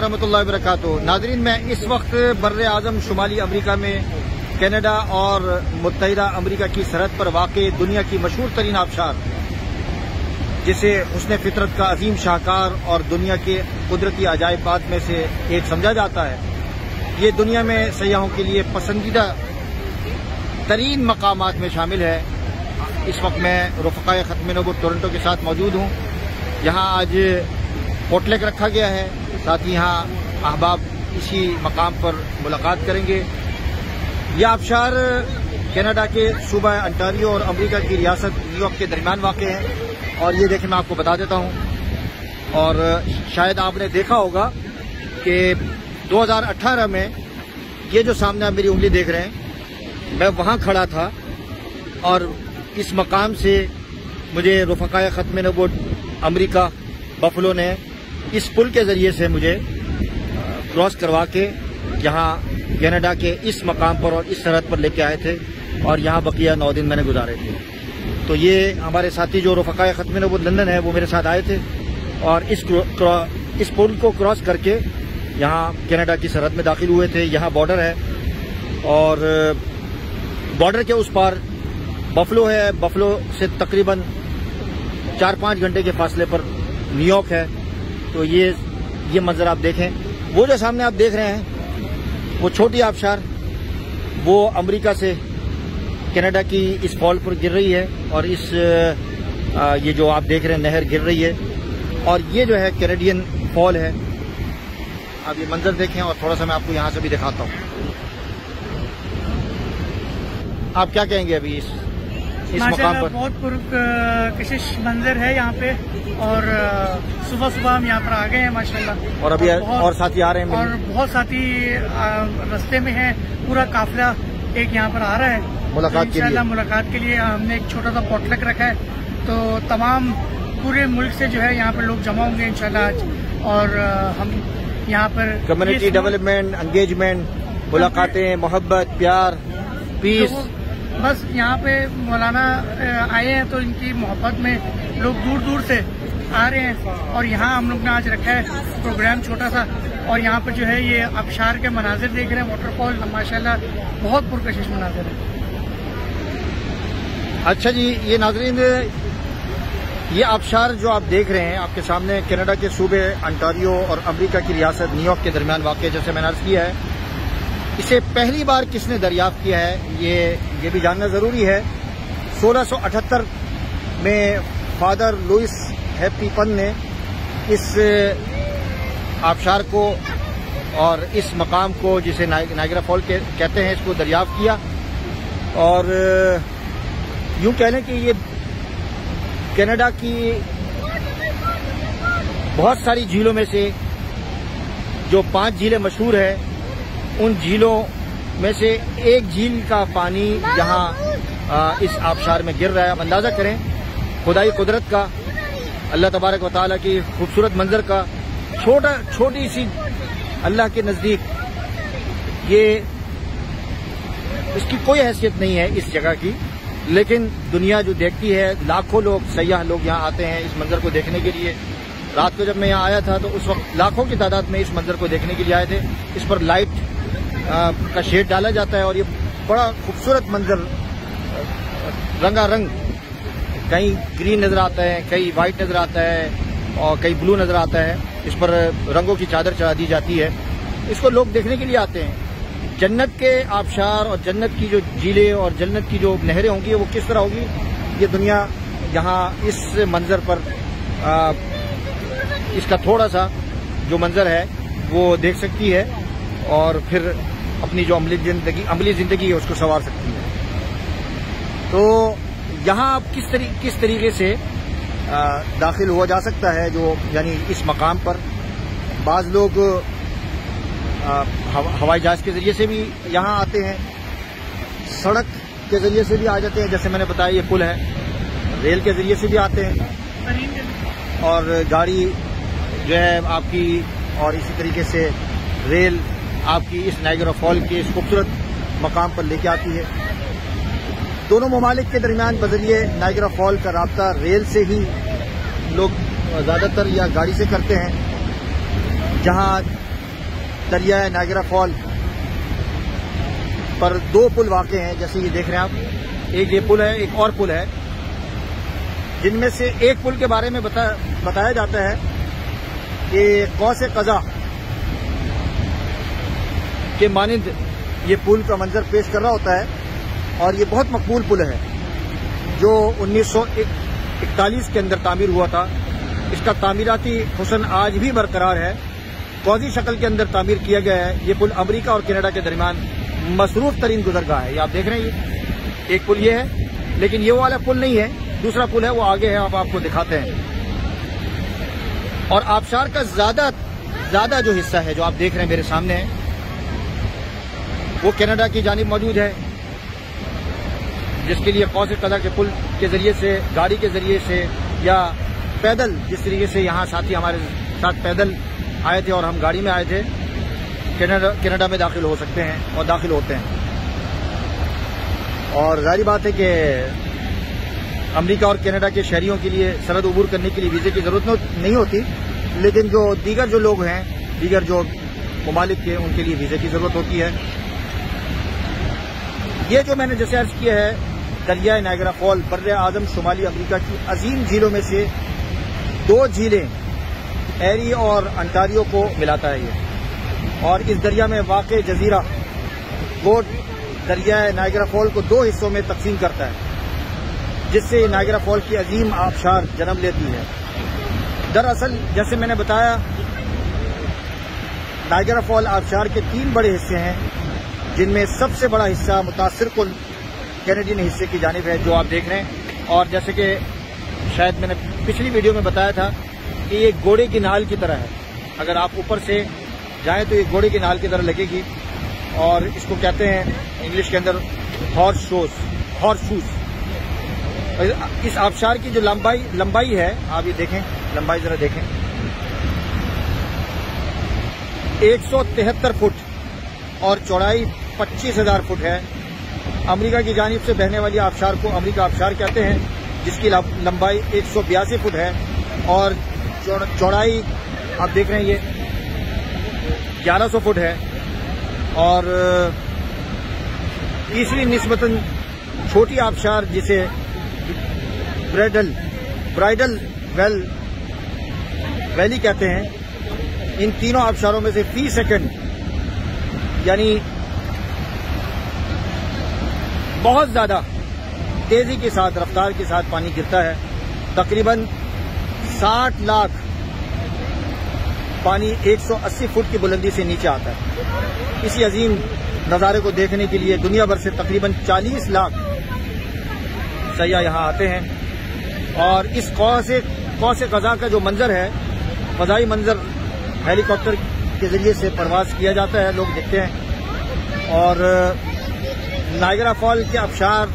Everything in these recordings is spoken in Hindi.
वरहमतुल्लाहि वबरकातुहू। नाज़रीन, मैं इस वक्त बर्रे आज़म शुमाली अमरीका में कनाडा और मुत्तहिदा अमरीका की सरहद पर वाक़े दुनिया की मशहूर तरीन आबशार, जिसे हुस्न फितरत का अजीम शाहकार और दुनिया के कुदरती अजायबात में से एक समझा जाता है, ये दुनिया में सयाहों के लिए पसंदीदा तरीन मकामात में शामिल है। इस वक्त मैं रफ़क़ाए ख़त्म नबूवत टोरंटो के साथ मौजूद हूँ। यहाँ आज पोटलेक रखा गया है, साथ ही यहाँ अहबाब इसी मकाम पर मुलाकात करेंगे। यह आबशार कनाडा के सूबा अंटारियो और अमेरिका की रियासत न्यूयॉर्क के दरमियान वाक़ है। और ये देखें, मैं आपको बता देता हूँ, और शायद आपने देखा होगा कि 2018 में ये जो सामने आप मेरी उंगली देख रहे हैं, मैं वहाँ खड़ा था और इस मकाम से मुझे रफ़क़ाए ख़त्म नबूवत अमरीका बफलो ने इस पुल के ज़रिए से मुझे क्रॉस करवा के यहाँ कनाडा के इस मकाम पर और इस सरहद पर लेके आए थे, और यहाँ बकिया 9 दिन मैंने गुजारे थे। तो ये हमारे साथी जो रफ़क़ाए ख़त्म नबूवत लंदन है, वो मेरे साथ आए थे और इस पुल को क्रॉस करके यहाँ कनाडा की सरहद में दाखिल हुए थे। यहाँ बॉर्डर है और बॉर्डर के उस पार बफलो है। बफलो से तकरीबन 4-5 घंटे के फासले पर न्यूयॉर्क है। तो ये मंजर आप देखें, वो जो सामने आप देख रहे हैं, वो छोटी आबशार वो अमेरिका से कनाडा की इस फॉल पर गिर रही है, और ये जो आप देख रहे हैं नहर गिर रही है, और ये जो है कैनेडियन फॉल है। आप ये मंजर देखें, और थोड़ा सा मैं आपको यहाँ से भी दिखाता हूँ। आप क्या कहेंगे अभी इस मकाम पर? बहुत पुरकशिश मंजर है यहाँ पे, और सुबह सुबह हम यहाँ पर आ गए हैं माशाल्लाह। और अभी और साथी आ रहे हैं, और बहुत साथी रास्ते में हैं। पूरा काफिला एक यहाँ पर आ रहा है मुलाकात के लिए। हमने एक छोटा सा पोटलक रखा है, तो तमाम पूरे मुल्क से जो है यहाँ पर लोग जमा होंगे इंशाल्लाह आज। और हम यहाँ पर कम्युनिटी डेवलपमेंट, एंगेजमेंट, मुलाकातें, मोहब्बत, प्यार, पीस। बस यहाँ पे मौलाना आए हैं, तो इनकी मोहब्बत में लोग दूर दूर से आ रहे हैं। और यहाँ हम लोग ने आज रखा है प्रोग्राम छोटा सा, और यहाँ पर जो है ये आबशार के मनाजिर देख रहे हैं, वाटरफॉल माशाल्लाह बहुत पुरकशिश मनाजिर है। अच्छा जी, ये नाज़रीन, ये आबशार जो आप देख रहे हैं आपके सामने कनाडा के सूबे अंटारियो और अमेरिका की रियासत न्यूयॉर्क के दरमियान वाक़, जैसे मैंने अर्ज़ किया है, इसे पहली बार किसने दरियाफ्त किया है ये भी जानना ज़रूरी है। 1678 में फादर लुइस हैप्पीपन ने इस आबशार को और इस मकाम को, जिसे नायग्रा फॉल कहते हैं, इसको दरियाफ्त किया। और यूँ कह लें कि ये कनाडा की बहुत सारी झीलों में से जो 5 झीलें मशहूर है, उन झीलों में से एक झील का पानी यहाँ इस आबशार में गिर रहा है। आप अंदाज़ा करें खुदाई कुदरत का, अल्लाह तबारक व तआला की खूबसूरत मंजर का। छोटी सी अल्लाह के नज़दीक ये, इसकी कोई हैसियत नहीं है इस जगह की, लेकिन दुनिया जो देखती है, लाखों लोग, सयाह लोग यहाँ आते हैं इस मंजर को देखने के लिए। रात को जब मैं यहाँ आया था तो उस वक्त लाखों की तादाद में इस मंजर को देखने के लिए आए थे। इस पर लाइट का शेड डाला जाता है और ये बड़ा खूबसूरत मंजर, रंगारंग, कहीं ग्रीन नजर आता है, कहीं वाइट नजर आता है और कहीं ब्लू नजर आता है। इस पर रंगों की चादर चढ़ा दी जाती है। इसको लोग देखने के लिए आते हैं। जन्नत के आबशार और जन्नत की जो झीलें और जन्नत की जो नहरें होंगी वो किस तरह होगी, ये दुनिया यहाँ इस मंजर पर इसका थोड़ा सा जो मंजर है वो देख सकती है, और फिर अपनी जो अमली जिंदगी है उसको संवार सकती है। तो यहाँ आप किस तरीके से दाखिल हुआ जा सकता है, जो यानी इस मकाम पर बाज़ लोग हवाई जहाज के ज़रिए से भी यहाँ आते हैं, सड़क के ज़रिए से भी आ जाते हैं, जैसे मैंने बताया ये पुल है, रेल के ज़रिए से भी आते हैं, और गाड़ी जो है आपकी, और इसी तरीके से रेल आपकी इस नायग्रा फॉल के इस खूबसूरत मकाम पर लेके आती है। दोनों ममालिक के दरमियान बजरिए नायग्रा फॉल का राब्ता रेल से ही लोग ज़्यादातर या गाड़ी से करते हैं। जहाँ दरिया नायग्रा फॉल पर 2 पुल वाक़े हैं, जैसे ये देख रहे हैं आप। एक ये पुल है, एक और पुल है, जिनमें से एक पुल के बारे में बताया जाता है कि कौसे कज़ा के मानिंद ये पुल का मंजर पेश कर रहा होता है और ये बहुत मकबूल पुल है जो 1941 के अंदर तामीर हुआ था। इसका तामीराती हुस्न आज भी बरकरार है। कौजी शक्ल के अंदर तामीर किया गया है। ये पुल अमेरिका और कनाडा के दरमियान मसरूफ तरीन गुजरगाह है। ये आप देख रहे हैं, ये एक पुल ये है, लेकिन ये वाला पुल नहीं है, दूसरा पुल है, वो आगे है, आप आपको दिखाते हैं। और आबशार का ज्यादा जो हिस्सा है जो आप देख रहे हैं मेरे सामने है, वो कनाडा की जानिब मौजूद है, जिसके लिए कौसे कज़ा के पुल के जरिए से, गाड़ी के जरिए से या पैदल, जिस तरीके से यहाँ साथी हमारे साथ पैदल आए थे और हम गाड़ी में आए थे, कनाडा में दाखिल हो सकते हैं और दाखिल होते हैं। और जाहिर बात है कि अमेरिका और कनाडा के शहरियों के लिए सरहद अबूर करने के लिए वीज़े की ज़रूरत नहीं होती, लेकिन जो दीगर जो लोग हैं, दीगर जो ममालिक के, उनके लिए वीज़े की ज़रूरत होती है। ये जो मैंने जैसे अर्ज किया है, दरिया नायग्रा फॉल बर्रे आज़म शुमाली अमेरिका की अजीम झीलों में से 2 झीलें एरी और अंटारियो को मिलाता है ये। और इस दरिया में वाक़े जजीरा गोट दरिया नायग्रा फॉल को 2 हिस्सों में तकसीम करता है, जिससे नायग्रा फॉल की अजीम आबशार जन्म लेती है। दरअसल जैसे मैंने बताया, नायग्रा फॉल आबशार के 3 बड़े हिस्से हैं, जिनमें सबसे बड़ा हिस्सा मुतासिर कुल कैनेडियन हिस्से की जानिब है, जो आप देख रहे हैं। और जैसे कि शायद मैंने पिछली वीडियो में बताया था कि ये घोड़े की नाल की तरह है। अगर आप ऊपर से जाएं तो ये घोड़े की नाल की तरह लगेगी, और इसको कहते हैं इंग्लिश के अंदर हॉर्स शूज। इस आबशार की जो लंबाई है, आप ये देखें, लंबाई जरा देखें, 173 फुट और चौड़ाई 25,000 फुट है। अमेरिका की जानिब से बहने वाली आबशार को अमेरिका आबशार कहते हैं, जिसकी लंबाई 182 फुट है और चौड़ाई आप देख रहे हैं ये 1100 फुट है। और तीसरी निस्बतन छोटी आबशार, जिसे ब्राइडल वैली कहते हैं, इन तीनों आबशारों में से फी सेकंड यानी बहुत ज्यादा तेजी के साथ, रफ्तार के साथ पानी गिरता है। तकरीबन 60 लाख पानी 180 फुट की बुलंदी से नीचे आता है। इसी अजीम नज़ारे को देखने के लिए दुनिया भर से तकरीबन 40 लाख सयाह यहाँ आते हैं। और इस कौसे कज़ा का जो मंजर है, फ़ज़ाई मंजर, हेलीकॉप्टर के जरिए से परवाज किया जाता है, लोग देखते हैं। और नायग्रा फॉल के आबशार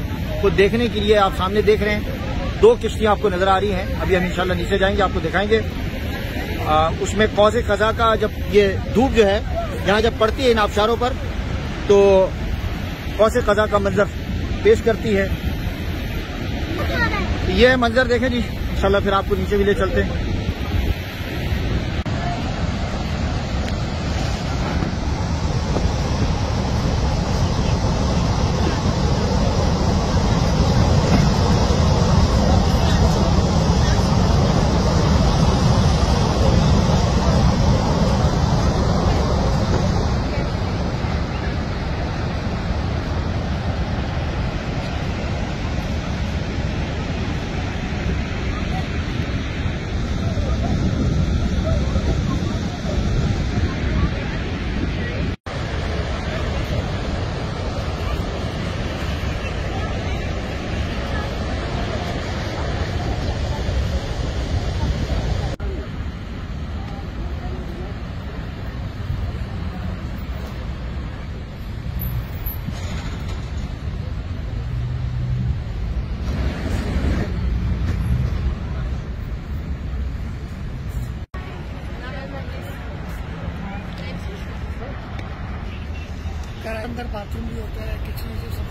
को देखने के लिए आप सामने देख रहे हैं 2 किश्तियां आपको नजर आ रही हैं। अभी हम इंशाल्लाह नीचे जाएंगे, आपको दिखाएंगे। उसमें कौसे कज़ा का जब ये धूप जो है यहाँ जब पड़ती है इन आबशारों पर, तो कौसे कज़ा का मंजर पेश करती है। ये मंजर देखें जी, इंशाल्लाह फिर आपको नीचे भी ले चलते हैं। अंदर बाथरूम भी होता है, किचन से सब।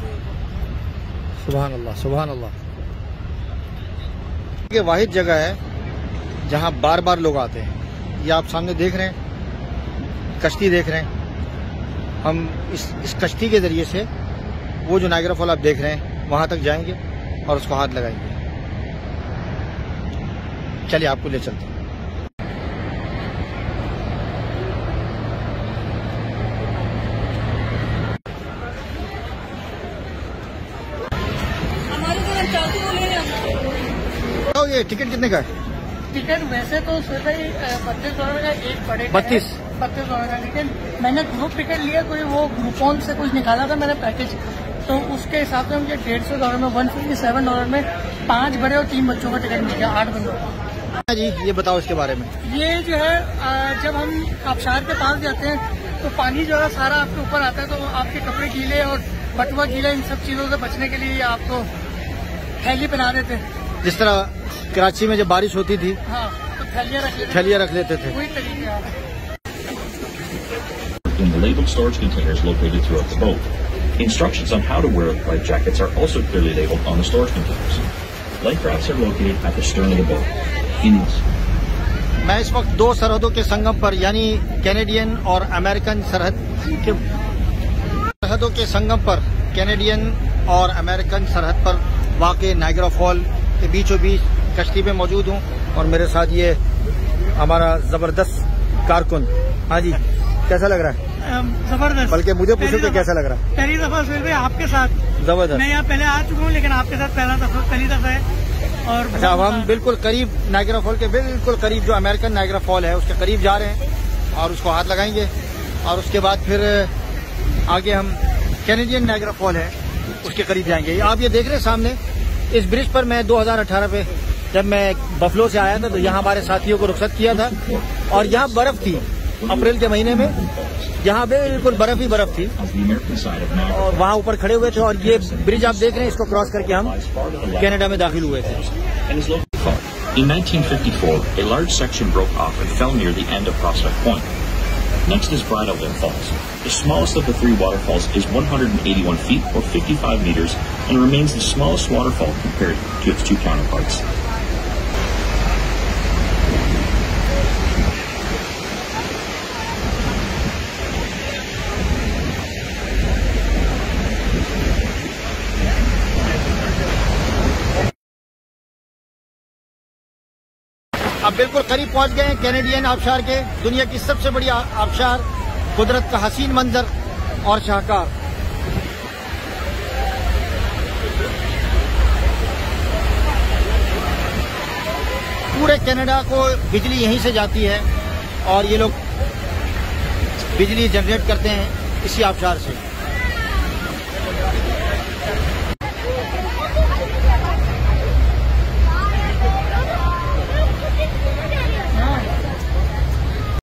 सुभान अल्लाह, सुभान अल्लाह। ये वाहिद जगह है जहां बार बार लोग आते हैं। ये आप सामने देख रहे हैं, कश्ती देख रहे हैं। हम इस कश्ती के ज़रिए से वो जो नायग्रा फॉल आप देख रहे हैं वहाँ तक जाएंगे और उसको हाथ लगाएंगे। चलिए आपको ले चलते हैं। तो ये टिकट कितने का है? टिकट वैसे तो सुबह ही $32 का एक पड़ेगा। 32 $32 का, लेकिन मैंने ग्रुप टिकट लिया, कोई वो ग्रुपॉन से कुछ निकाला था मैंने पैकेज, तो उसके हिसाब से मुझे $150 में $157 में 5 बड़े और 3 बच्चों का टिकट मिल गया 8 बंदों का। जी ये बताओ इसके बारे में। ये जो है जब हम आबशार के पास जाते हैं तो पानी जो है सारा आपके ऊपर आता है, तो आपके कपड़े गीले और बटुआ गीला इन सब चीजों से बचने के लिए आपको थैली पहना देते हैं। जिस तरह कराची में जब बारिश होती थी, हाँ, तो थैलियाँ रख लेते थे। वही तरीका है। In the labeled storage containers located throughout the boat. Instructions on how to wear life jackets are also clearly labeled on the storage containers. Life rafts are located at the stern of the boat. मैं इस वक्त दो सरहदों के संगम पर, यानी कैनेडियन और अमेरिकन सरहद पर वाक़े नायग्रा फॉल के बीचों बीच कश्ती में मौजूद हूँ और मेरे साथ ये हमारा जबरदस्त कारकुन। हाँ जी, कैसा लग रहा है? जबरदस्त। बल्कि मुझे पूछो कि कैसा लग रहा है? पहली दफा सुहेल भाई आपके साथ। जबरदस्त। मैं यहाँ पहले आ चुका हूँ, लेकिन आपके साथ पहली दफा है। और अच्छा, अब हम बिल्कुल करीब नायग्रा फॉल के बिल्कुल करीब, जो अमेरिकन नायग्रा फॉल है उसके करीब जा रहे हैं और उसको हाथ लगाएंगे और उसके बाद फिर आगे हम कैनेडियन नायग्रा फॉल है उसके करीब जाएंगे। आप ये देख रहे हैं सामने इस ब्रिज पर, मैं 2018 पे जब मैं बफलो से आया था तो यहाँ हमारे साथियों को रुखसत किया था और यहाँ बर्फ थी अप्रैल के महीने में, यहाँ बिल्कुल बर्फ ही बर्फ थी और वहाँ ऊपर खड़े हुए थे और ये ब्रिज आप देख रहे हैं, इसको क्रॉस करके हम कनाडा में दाखिल हुए थे। In 1954, a large section broke off and fell near the end of Prospect Point. Next is Bridalveil Falls. The smallest of the three waterfalls is 181 feet or 55 meters and remains the smallest waterfall compared to its two counterparts. अब बिल्कुल करीब पहुंच गए हैं कैनेडियन आबशार के, दुनिया की सबसे बड़ी आबशार, कुदरत का हसीन मंजर और शाहकार। पूरे कनाडा को बिजली यहीं से जाती है और ये लोग बिजली जनरेट करते हैं इसी आबशार से।